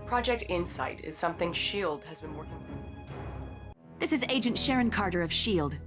Project Insight is something S.H.I.E.L.D. has been working on. This is Agent Sharon Carter of S.H.I.E.L.D.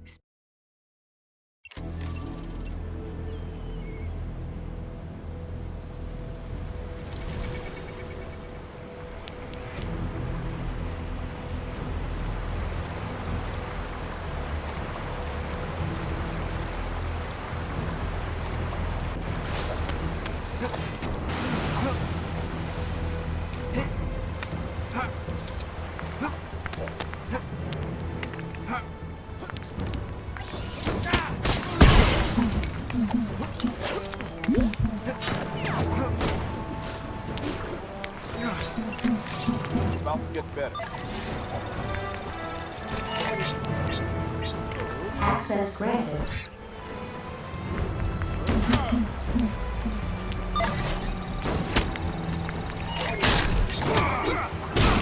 About to get better. Access granted.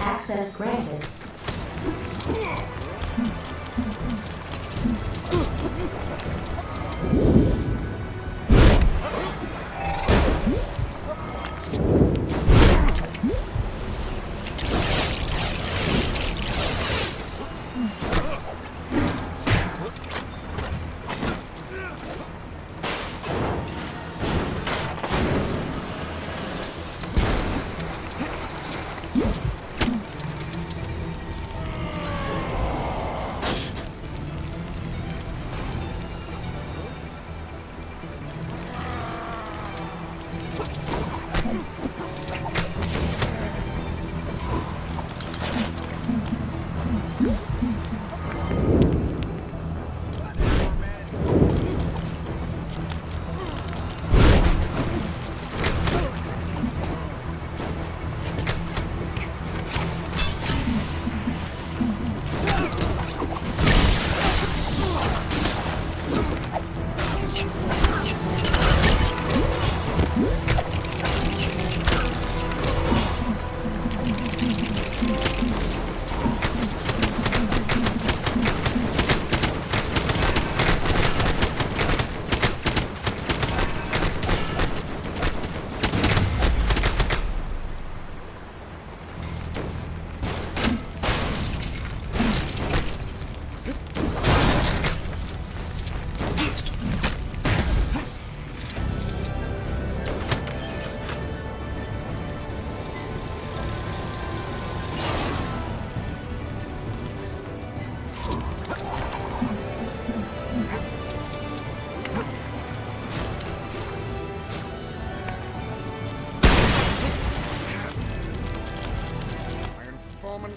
Access granted.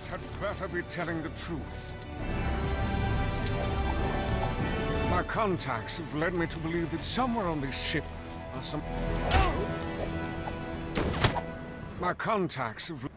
Had better be telling the truth. My contacts have led me to believe that somewhere on this ship are some... My contacts have...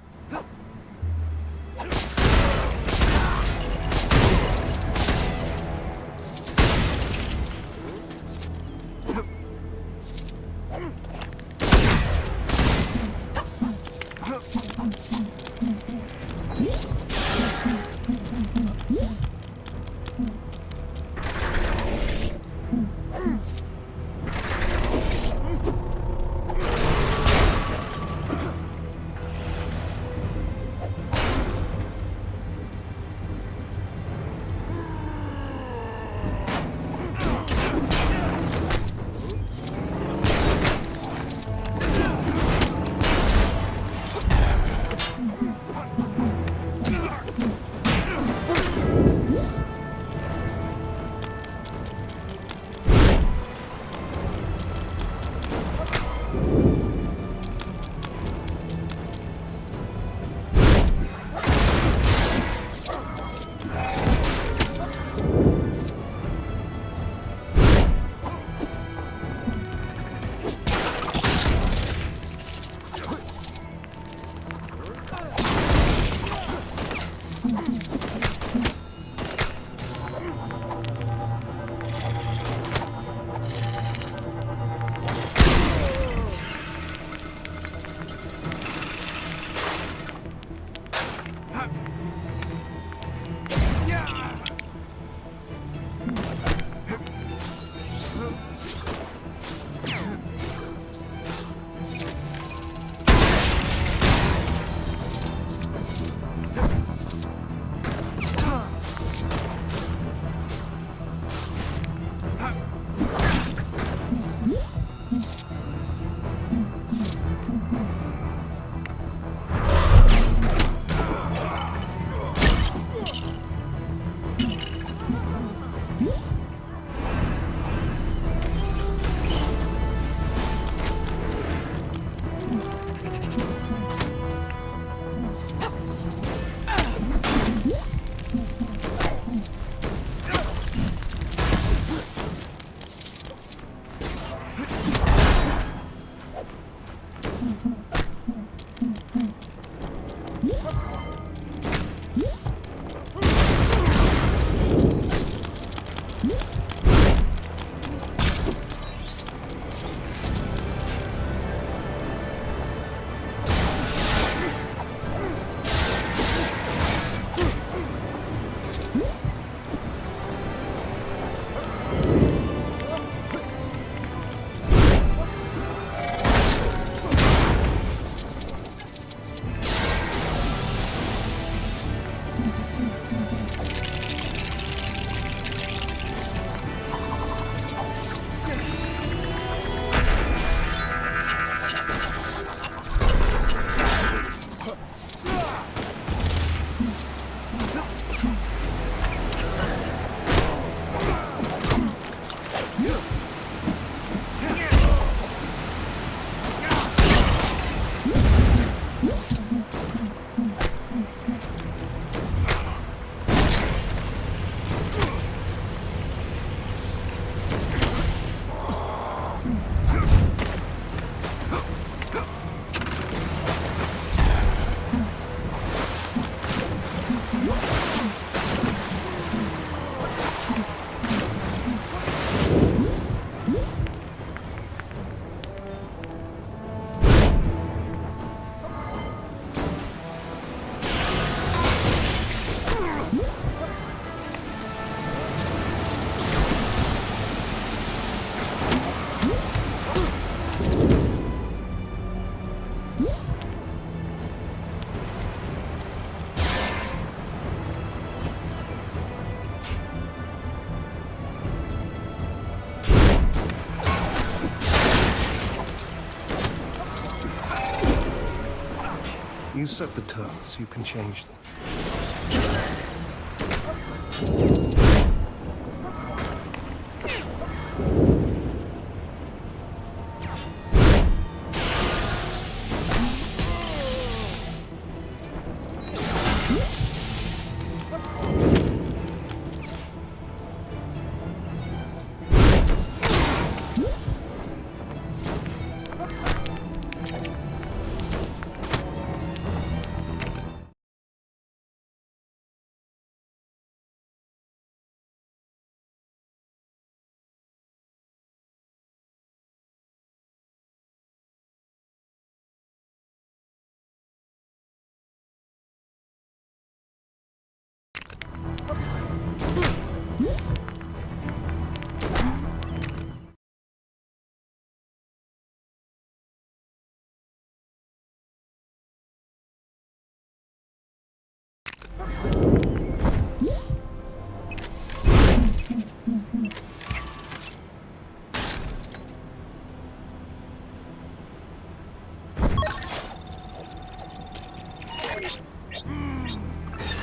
You set the terms, you can change them.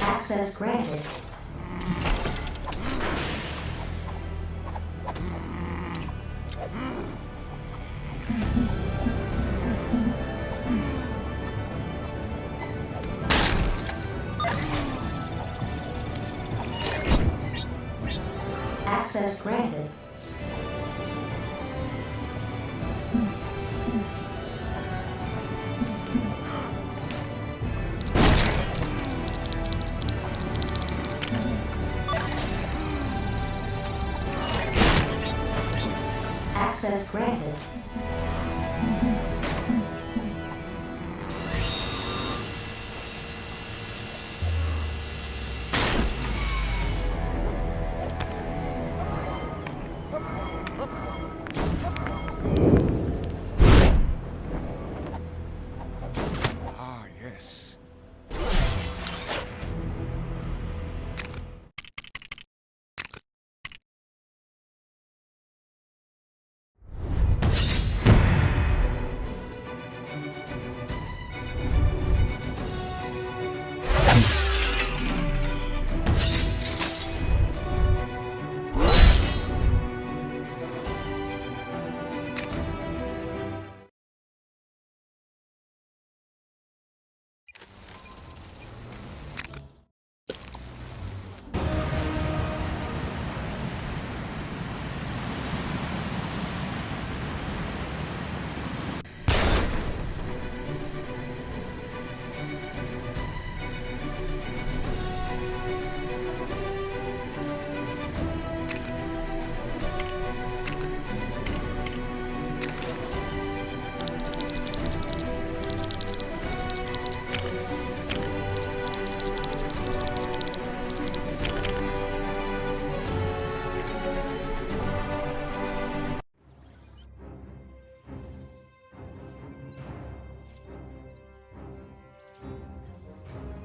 Access granted. Access granted. Access granted. Ah, yes.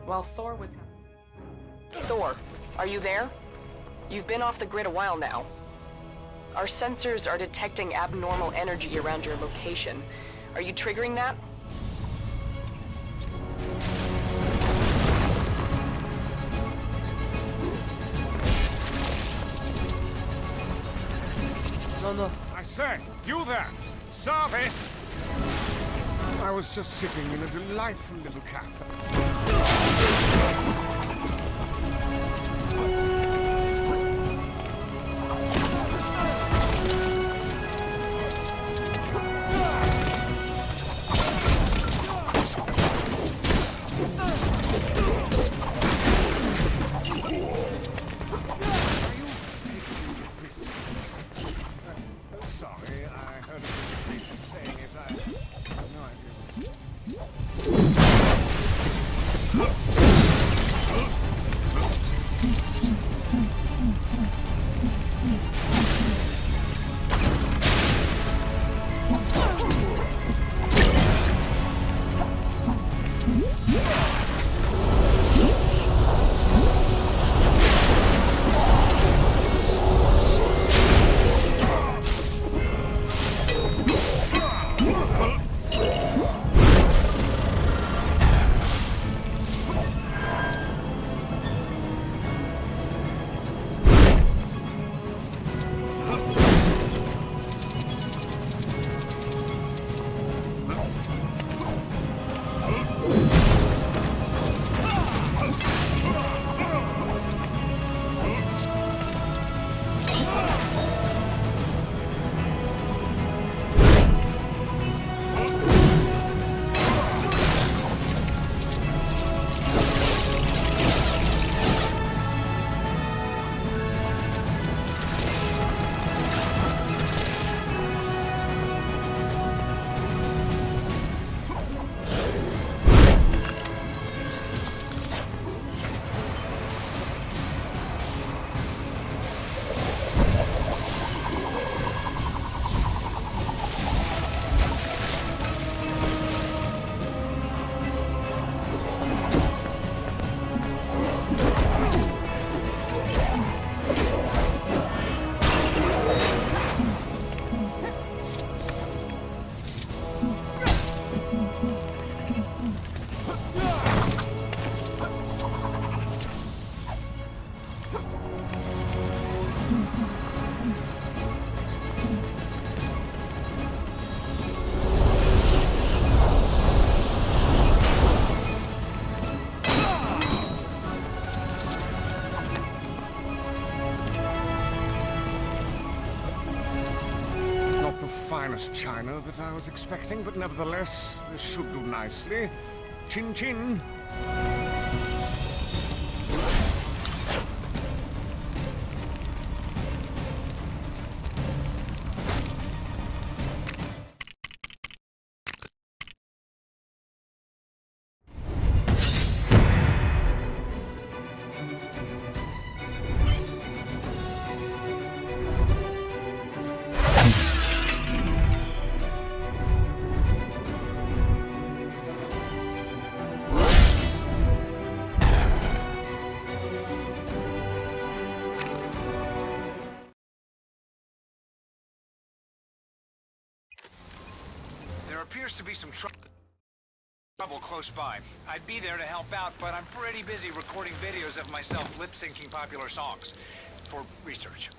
While Thor was... Thor, are you there? You've been off the grid a while now. Our sensors are detecting abnormal energy around your location. Are you triggering that? No. I say, you there! Sorry! I was just sitting in a delightful little cafe. Sorry, I heard a presentation saying it. I have no idea. Finest china that I was expecting, but nevertheless, this should do nicely. Chin chin. There appears to be some trouble close by. I'd be there to help out, but I'm pretty busy recording videos of myself lip-syncing popular songs for research.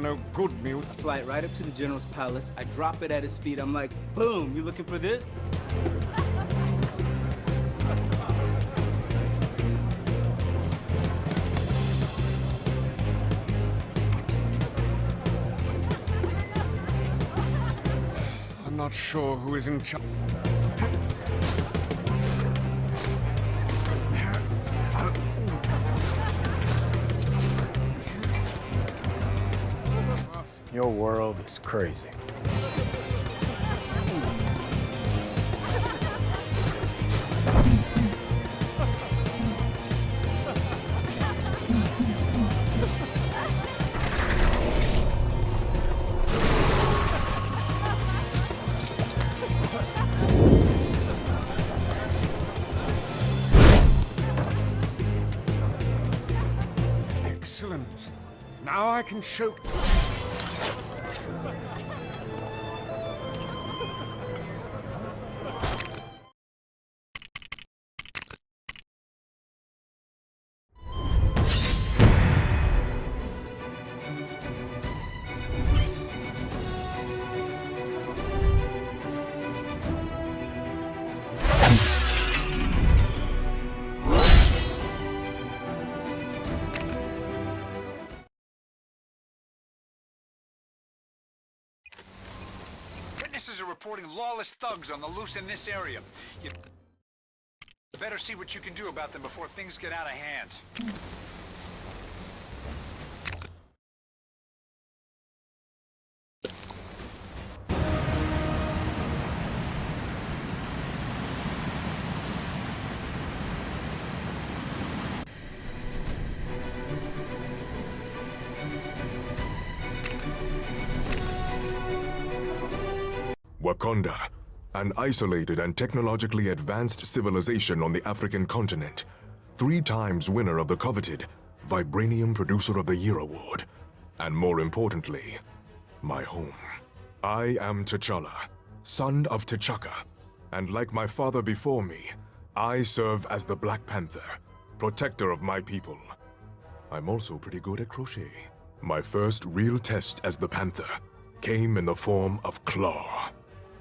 no good mule. Flight right up to the general's palace. I drop it at his feet. I'm like, boom, you looking for this? I'm not sure who is in charge. Your world is crazy. Excellent. Now I can show... Witnesses are reporting lawless thugs on the loose in this area. You better see what you can do about them before things get out of hand. Wakanda, an isolated and technologically advanced civilization on the African continent. 3 times winner of the coveted Vibranium Producer of the Year award. And more importantly, my home. I am T'Challa, son of T'Chaka, and like my father before me, I serve as the Black Panther, protector of my people. I'm also pretty good at crochet. My first real test as the Panther came in the form of Claw,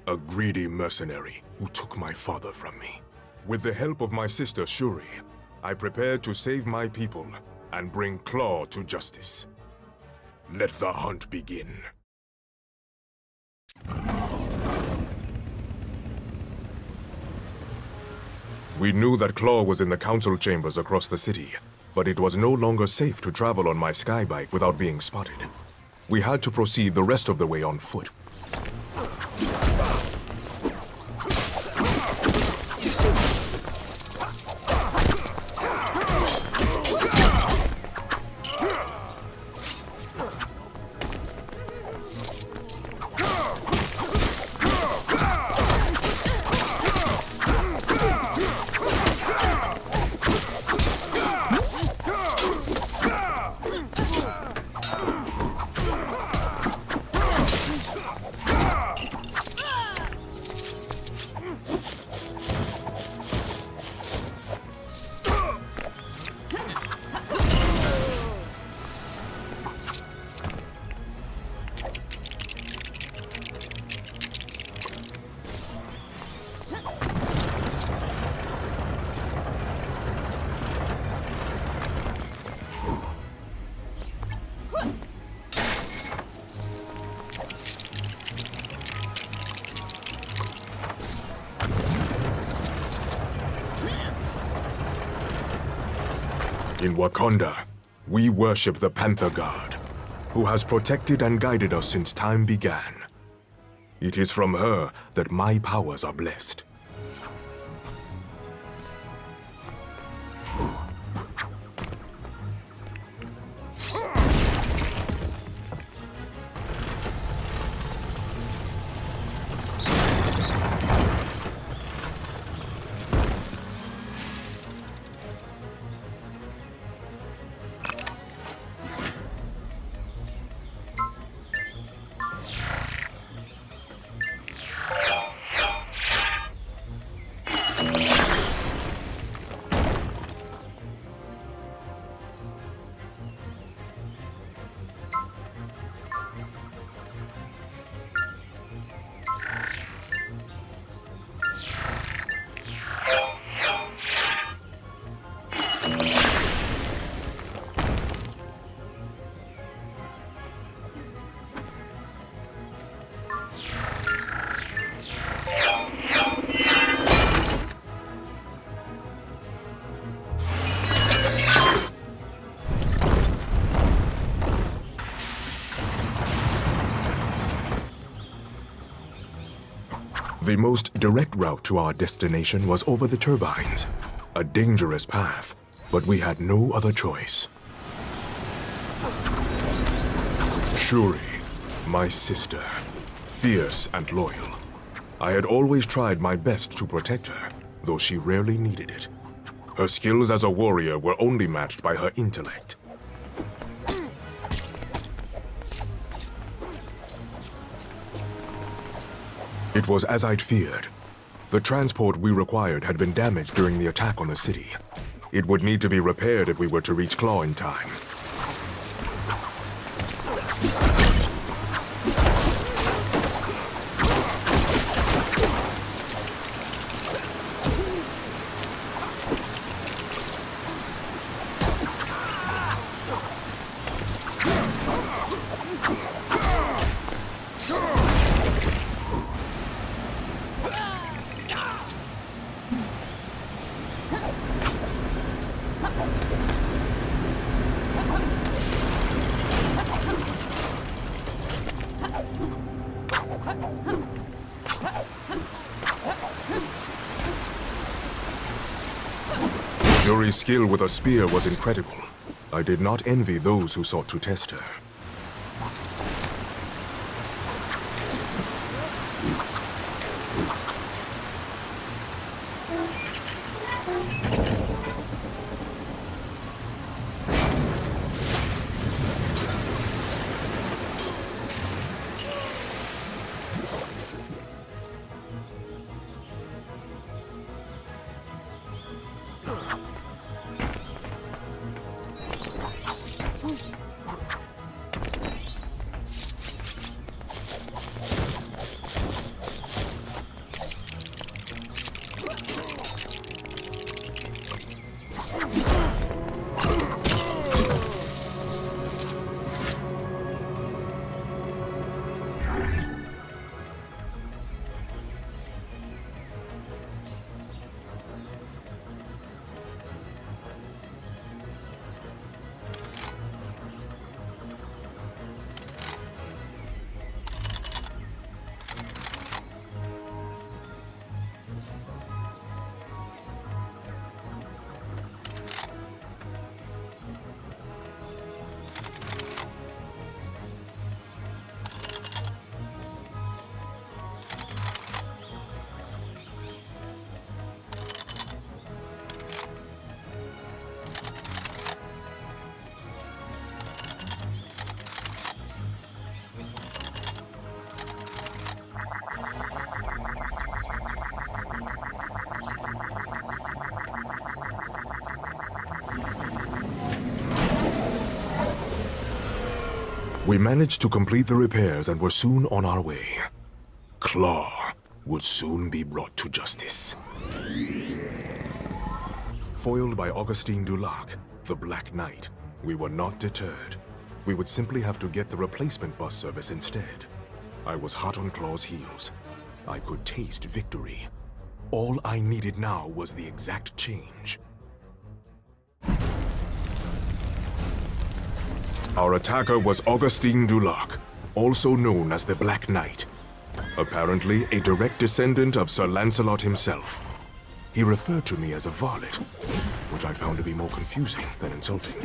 a greedy mercenary who took my father from me. With the help of my sister Shuri, I prepared to save my people and bring Claw to justice. Let the hunt begin. We knew that Claw was in the council chambers across the city, but it was no longer safe to travel on my skybike without being spotted. We had to proceed the rest of the way on foot. In Wakanda, we worship the Panther God, who has protected and guided us since time began. It is from her that my powers are blessed. The most direct route to our destination was over the turbines. A dangerous path, but we had no other choice. Shuri, my sister, fierce and loyal. I had always tried my best to protect her, though she rarely needed it. Her skills as a warrior were only matched by her intellect. It was as I'd feared. The transport we required had been damaged during the attack on the city. It would need to be repaired if we were to reach Claw in time. Shuri's skill with a spear was incredible. I did not envy those who sought to test her. We managed to complete the repairs and were soon on our way. Claw would soon be brought to justice. Foiled by Augustine Dulac, the Black Knight, we were not deterred. We would simply have to get the replacement bus service instead. I was hot on Claw's heels. I could taste victory. All I needed now was the exact change. Our attacker was Augustine Dulac, also known as the Black Knight. Apparently a direct descendant of Sir Lancelot himself. He referred to me as a varlet, which I found to be more confusing than insulting.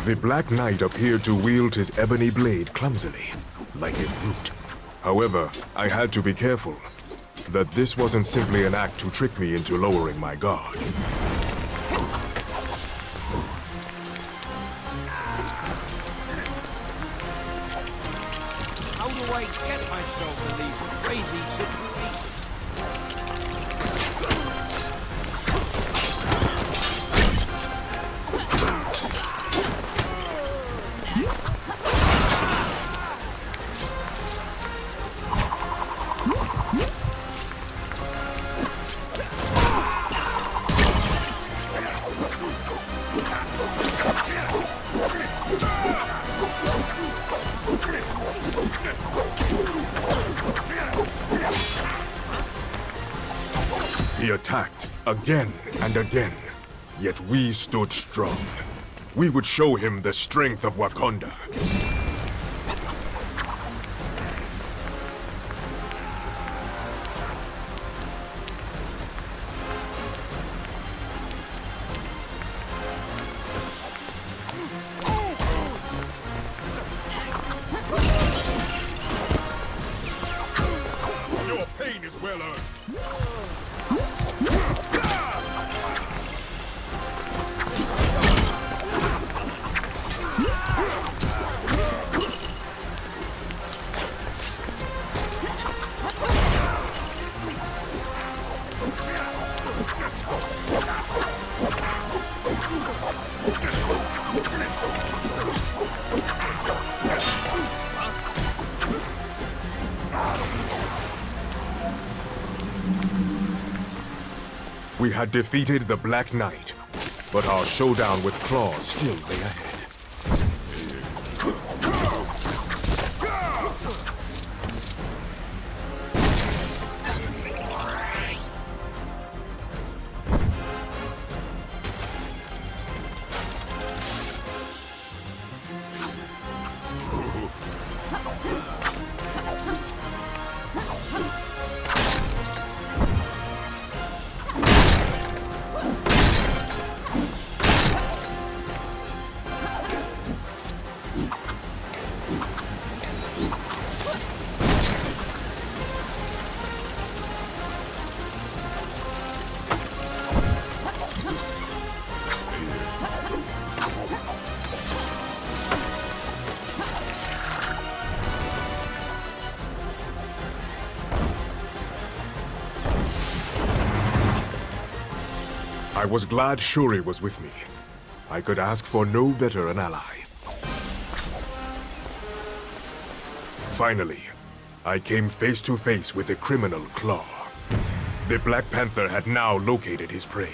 The Black Knight appeared to wield his ebony blade clumsily, like a brute. However, I had to be careful that this wasn't simply an act to trick me into lowering my guard. How do I get myself in these crazy situations? attacked again and again, yet we stood strong. We would show him the strength of Wakanda. Your pain is well earned. We had defeated the Black Knight, but our showdown with Claw still lay ahead. I was glad Shuri was with me. I could ask for no better an ally. Finally, I came face to face with the criminal Claw. The Black Panther had now located his prey.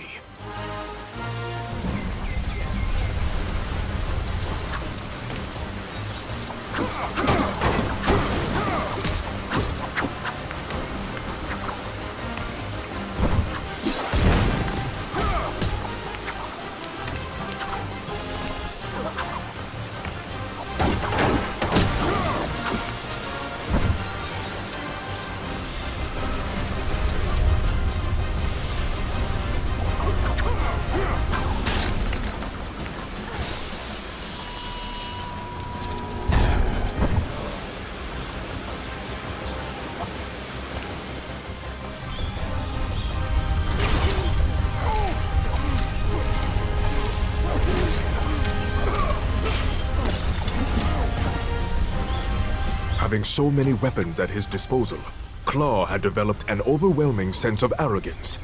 Having so many weapons at his disposal, Claw had developed an overwhelming sense of arrogance.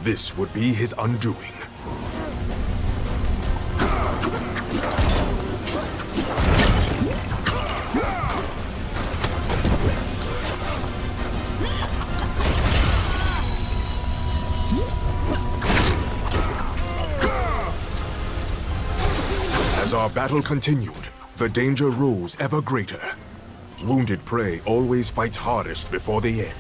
This would be his undoing. As our battle continued, the danger rose ever greater. Wounded prey always fights hardest before the end.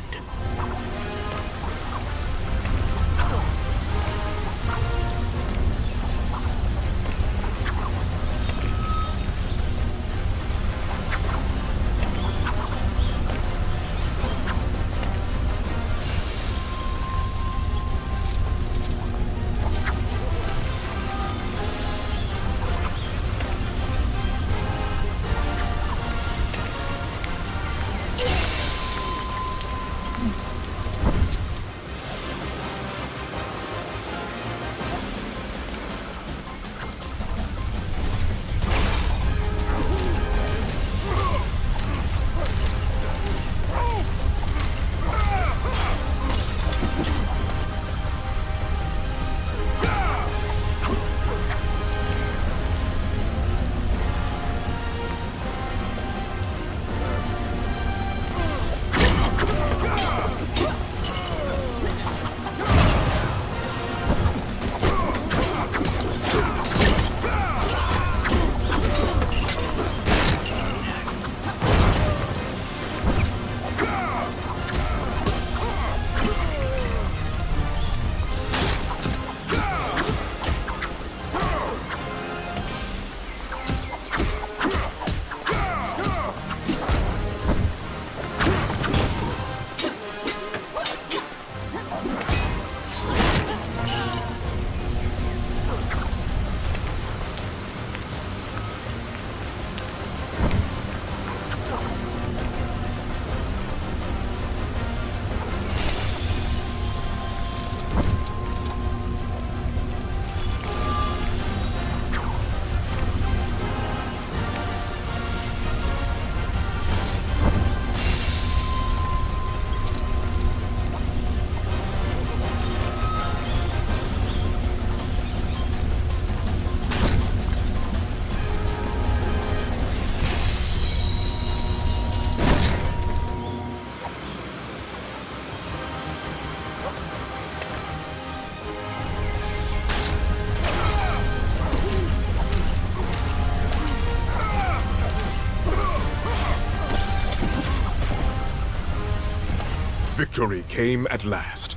Victory came at last.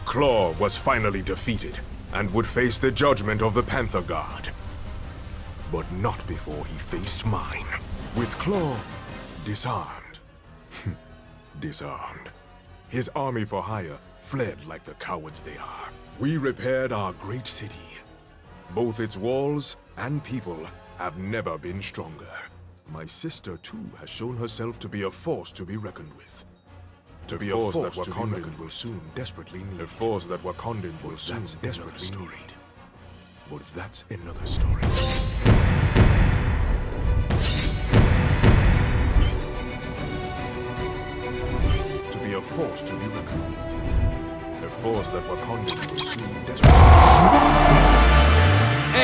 Claw was finally defeated and would face the judgment of the Panther God. But not before he faced mine. With Claw disarmed. Disarmed. His army for hire fled like the cowards they are. We repaired our great city. Both its walls and people have never been stronger. My sister, too, has shown herself to be a force to be reckoned with. To be a force that Wakandans will soon desperately need. A force that Wakandans will soon desperately need. But that's another story. To be a force to be reckoned with. A force that Wakandans will soon desperately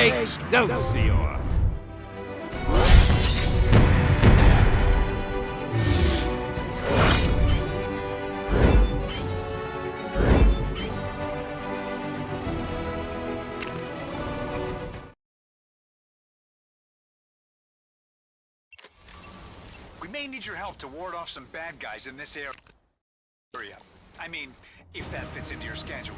need. Excelsior! We may need your help to ward off some bad guys in this area. I mean, if that fits into your schedule.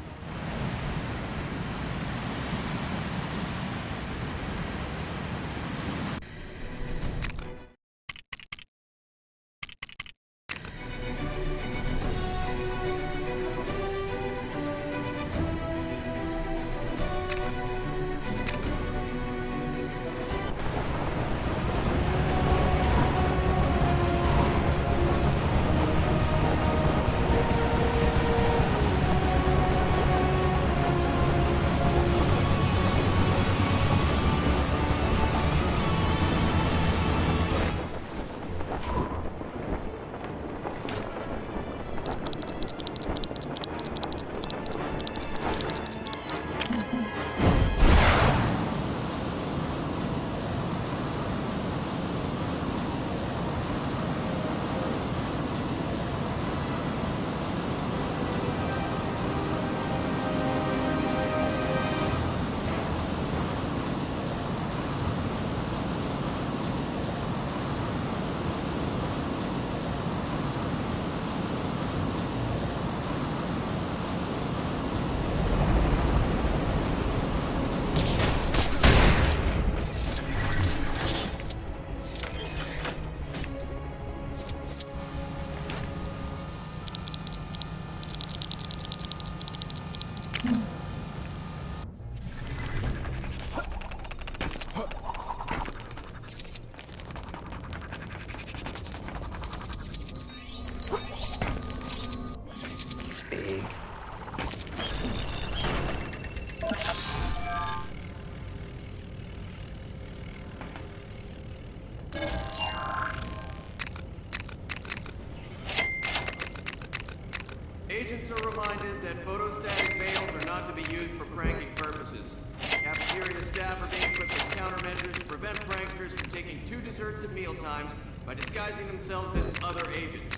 Agents are reminded that photostatic veils are not to be used for pranking purposes. Cafeteria staff are being equipped with countermeasures to prevent pranksters from taking 2 desserts at mealtimes by disguising themselves as other agents.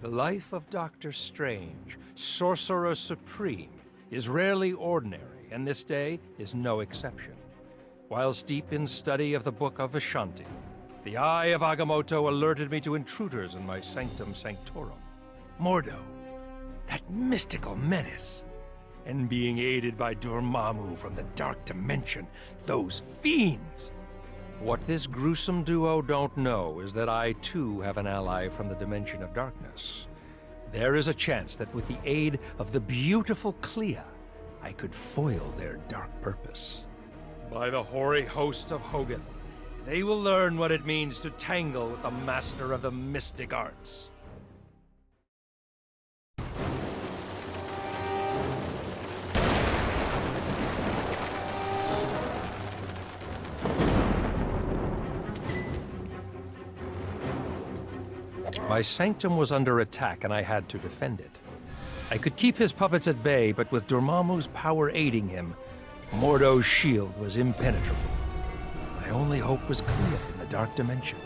The life of Dr. Strange, Sorcerer Supreme, is rarely ordinary, and this day is no exception. Whilst deep in study of the Book of Vishanti, the Eye of Agamotto alerted me to intruders in my Sanctum Sanctorum. Mordo, that mystical menace, and being aided by Dormammu from the Dark Dimension, those fiends! What this gruesome duo don't know is that I, too, have an ally from the Dimension of Darkness. There is a chance that with the aid of the beautiful Clea, I could foil their dark purpose. By the hoary host of Hogarth, they will learn what it means to tangle with the master of the mystic arts. My sanctum was under attack, and I had to defend it. I could keep his puppets at bay, but with Dormammu's power aiding him, Mordo's shield was impenetrable. My only hope was Clea in the dark dimension.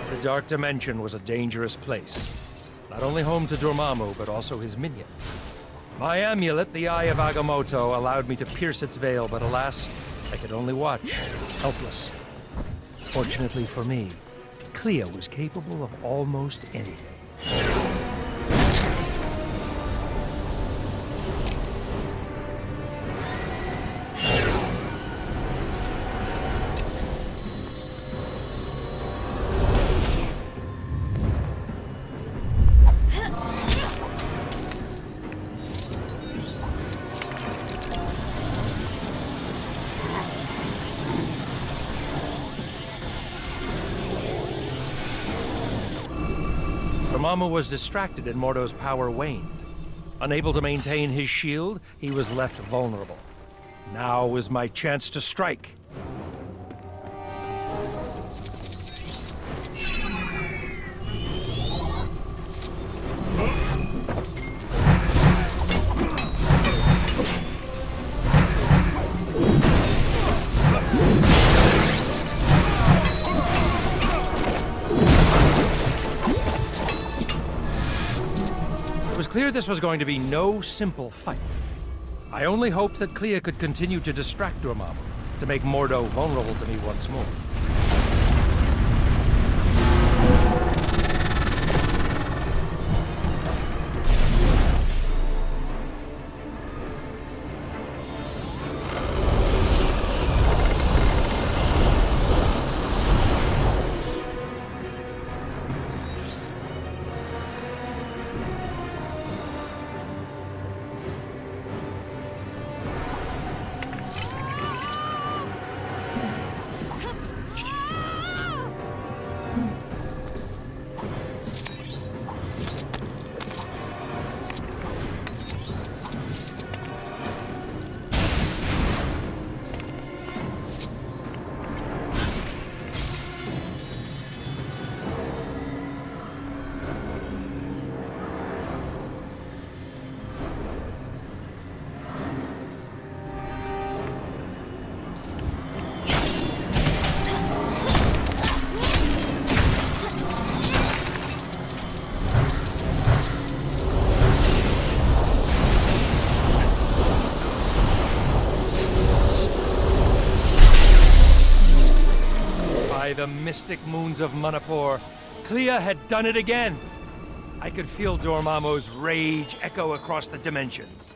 The dark dimension was a dangerous place. Not only home to Dormammu, but also his minions. My amulet, the Eye of Agamotto, allowed me to pierce its veil, but alas, I could only watch, helpless. Fortunately for me, Clea was capable of almost anything. Dormammu was distracted and Mordo's power waned. Unable to maintain his shield, he was left vulnerable. Now was my chance to strike. It was clear this was going to be no simple fight. I only hoped that Clea could continue to distract Dormammu, to make Mordo vulnerable to me once more. By the mystic moons of Manipur, Clea had done it again! I could feel Dormammu's rage echo across the dimensions.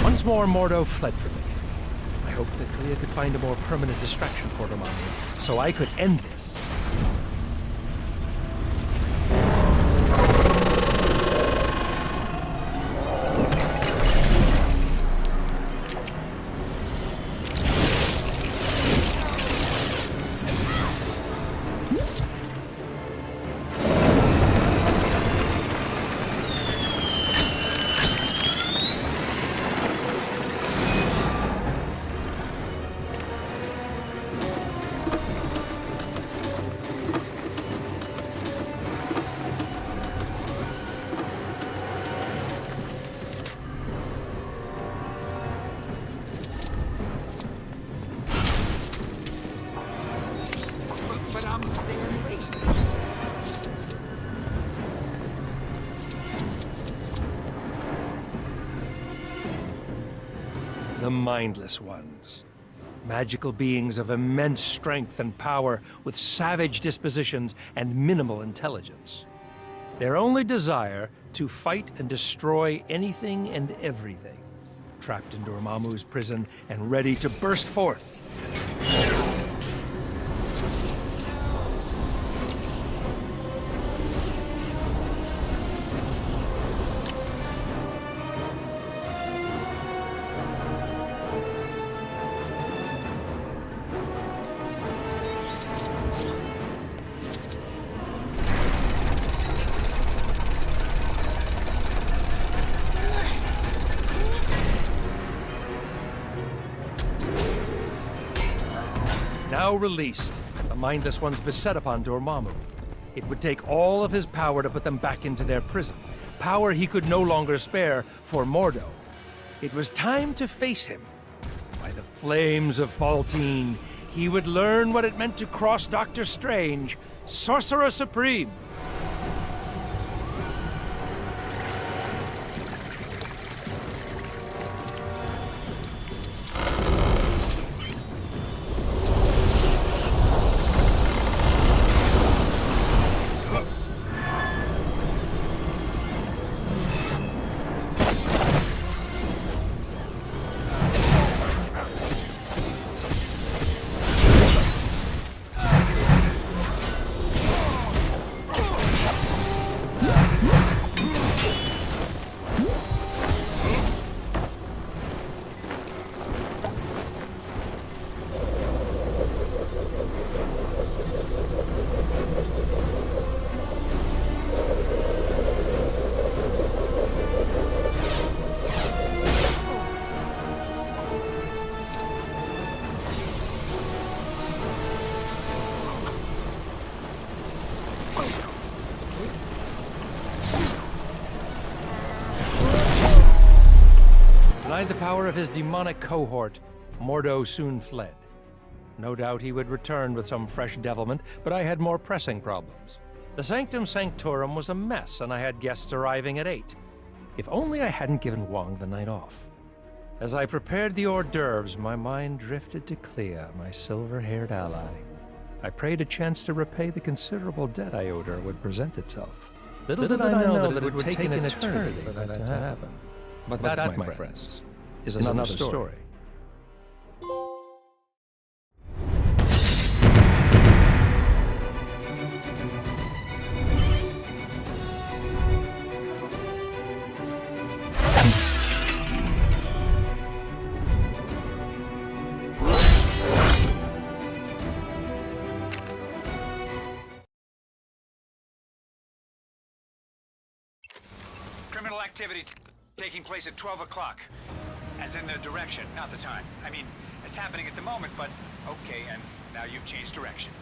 Once more, Mordo fled from me. I hoped that Clea could find a more permanent distraction for Dormammu, so I could end this. the Mindless Ones. Magical beings of immense strength and power with savage dispositions and minimal intelligence. Their only desire to fight and destroy anything and everything. Trapped in Dormammu's prison and ready to burst forth. Now released, the Mindless Ones beset upon Dormammu. It would take all of his power to put them back into their prison. Power he could no longer spare for Mordo. It was time to face him. By the flames of Faltine, he would learn what it meant to cross Doctor Strange, Sorcerer Supreme. Denied the power of his demonic cohort, Mordo soon fled. No doubt he would return with some fresh devilment, but I had more pressing problems. The Sanctum Sanctorum was a mess, and I had guests arriving at 8. If only I hadn't given Wong the night off. As I prepared the hors d'oeuvres, my mind drifted to Clea, my silver-haired ally. I prayed a chance to repay the considerable debt I owed her would present itself. Little did I know that it would take an eternity for that to happen. But that, my friends, is another story. Criminal activity taking place at 12 o'clock. As in the direction, not the time. I mean, it's happening at the moment, but okay, and now you've changed direction.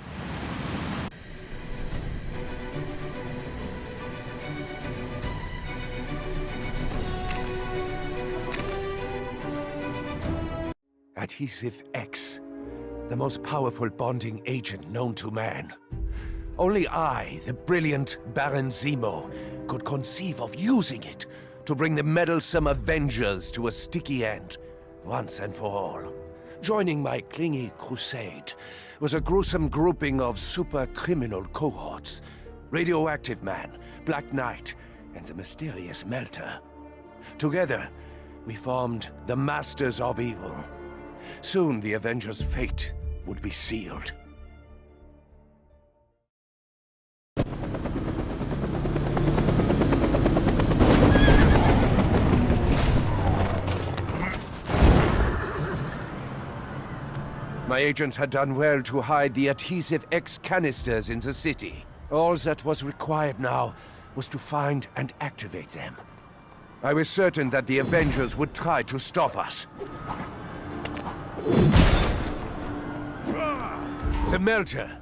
Adhesive X, the most powerful bonding agent known to man. Only I, the brilliant Baron Zemo, could conceive of using it to bring the meddlesome Avengers to a sticky end, once and for all. Joining my clingy crusade was a gruesome grouping of super-criminal cohorts. Radioactive Man, Black Knight, and the mysterious Melter. Together, we formed the Masters of Evil. Soon the Avengers' fate would be sealed. My agents had done well to hide the Adhesive X canisters in the city. All that was required now was to find and activate them. I was certain that the Avengers would try to stop us. The Melter.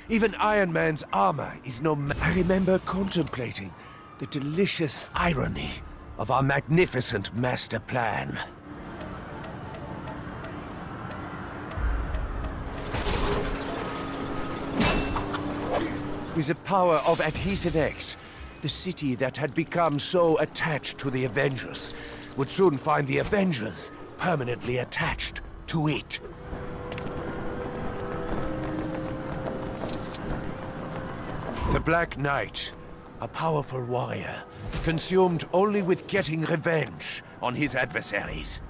Even Iron Man's armor is no I remember contemplating the delicious irony of our magnificent master plan. With the power of Adhesive X, the city that had become so attached to the Avengers would soon find the Avengers permanently attached to it. The Black Knight, a powerful warrior, consumed only with getting revenge on his adversaries.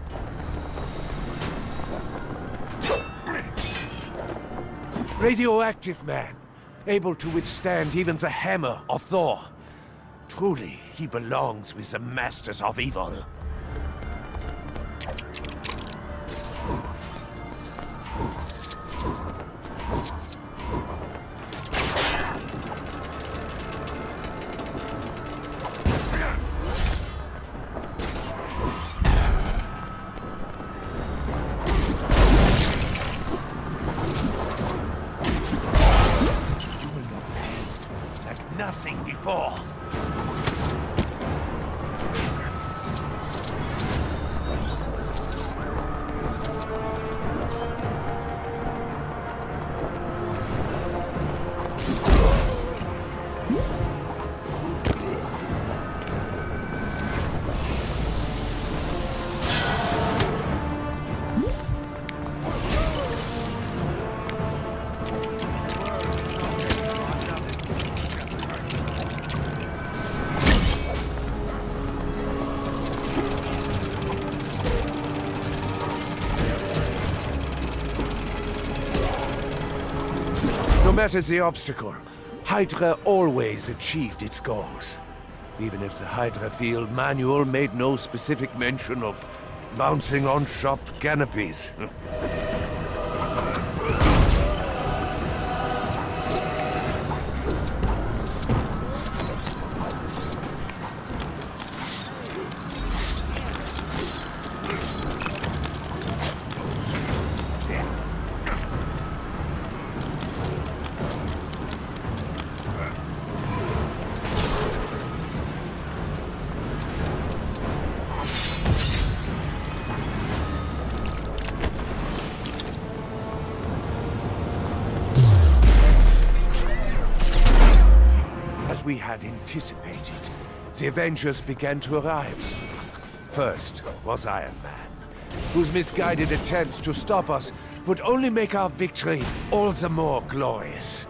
Radioactive man, able to withstand even the hammer of Thor. Truly, he belongs with the masters of evil. Nothing before. No matter the obstacle, Hydra always achieved its goals. Even if the Hydra field manual made no specific mention of bouncing on shop canopies. As we had anticipated, the Avengers began to arrive. First was Iron Man, whose misguided attempts to stop us would only make our victory all the more glorious.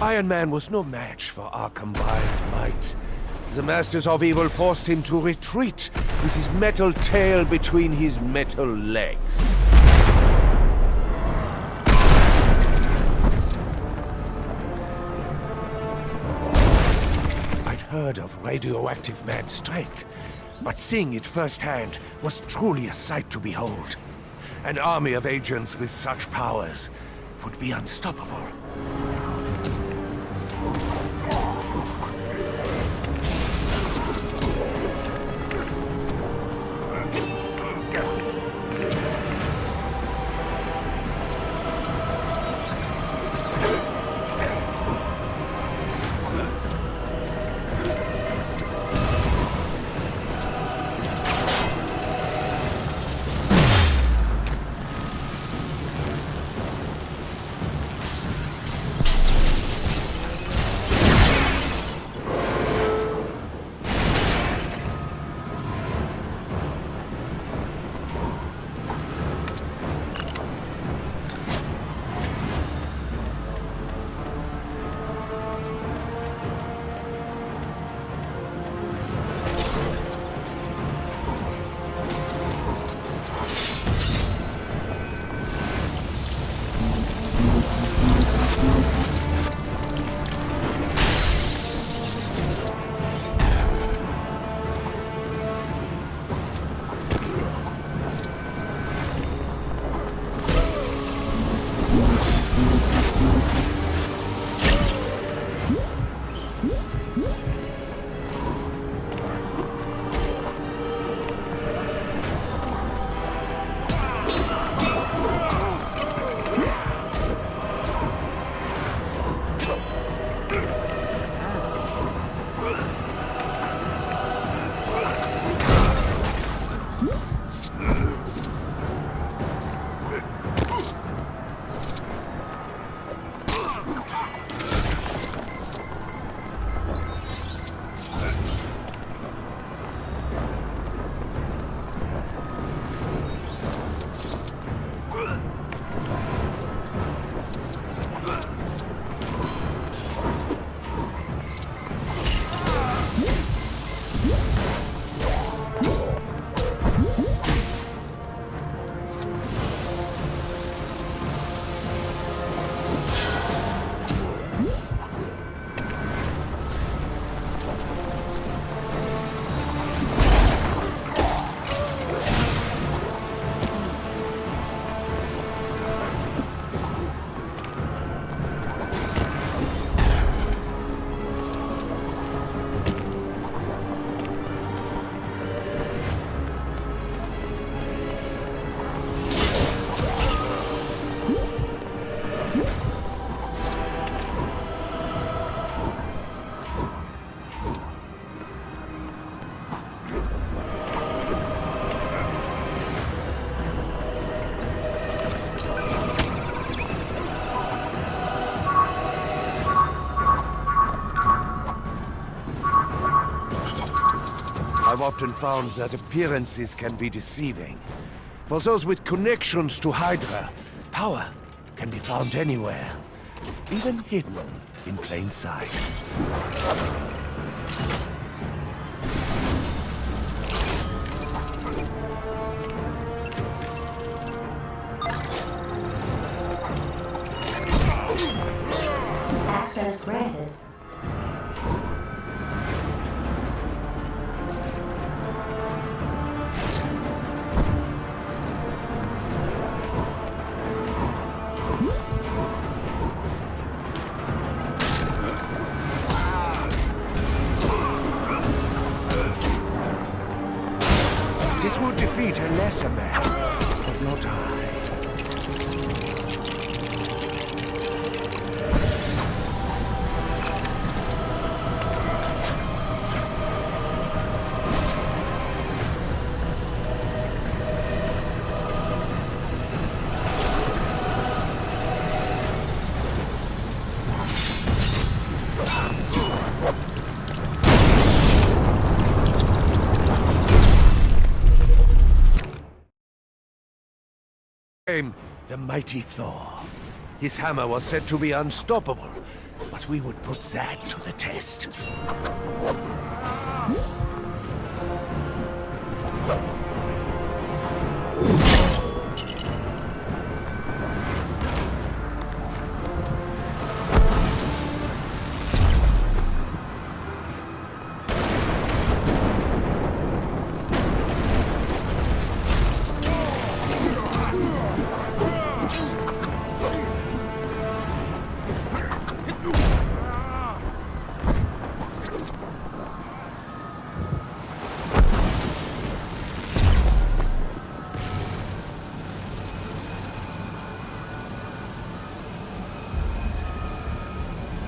Iron Man was no match for our combined might. The Masters of Evil forced him to retreat with his metal tail between his metal legs. I'd heard of Radioactive Man's strength, but seeing it firsthand was truly a sight to behold. An army of agents with such powers would be unstoppable. I've often found that appearances can be deceiving. For those with connections to Hydra, power can be found anywhere, even hidden in plain sight. Access granted. This will defeat a lesser man, but not I. The mighty Thor. His hammer was said to be unstoppable, but we would put that to the test.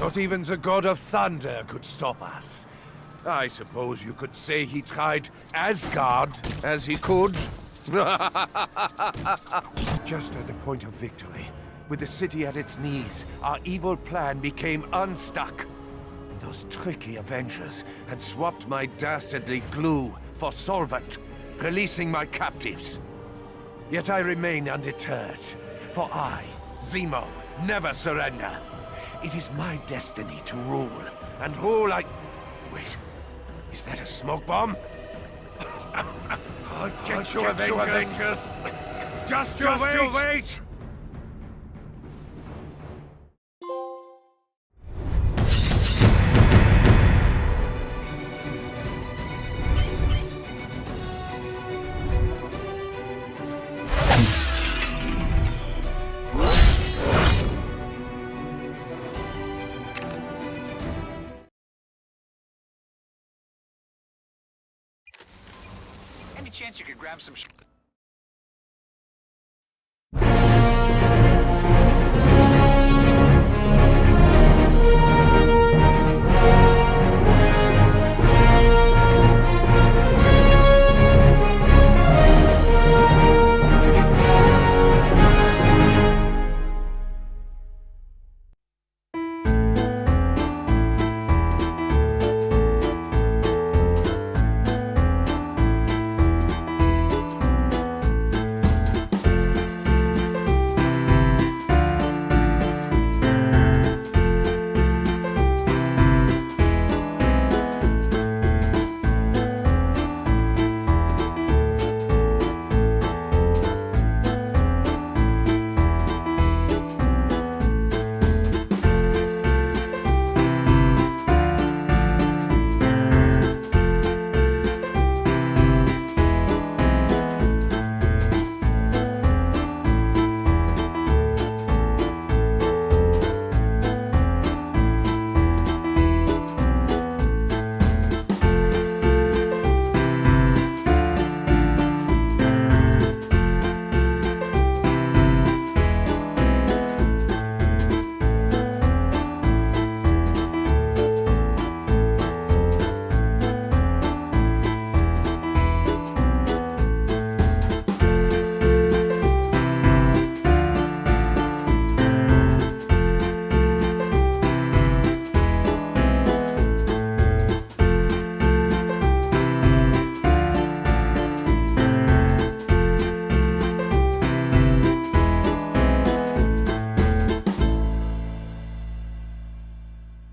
Not even the god of thunder could stop us. I suppose you could say he tried Asgard as he could. Just at the point of victory, with the city at its knees, our evil plan became unstuck. Those tricky Avengers had swapped my dastardly glue for solvent, releasing my captives. Yet I remain undeterred, for I, Zemo, never surrender. It is my destiny to rule, and rule I... Wait, is that a smoke bomb? I'll get you, Avengers! Just you wait! Any chance you could grab some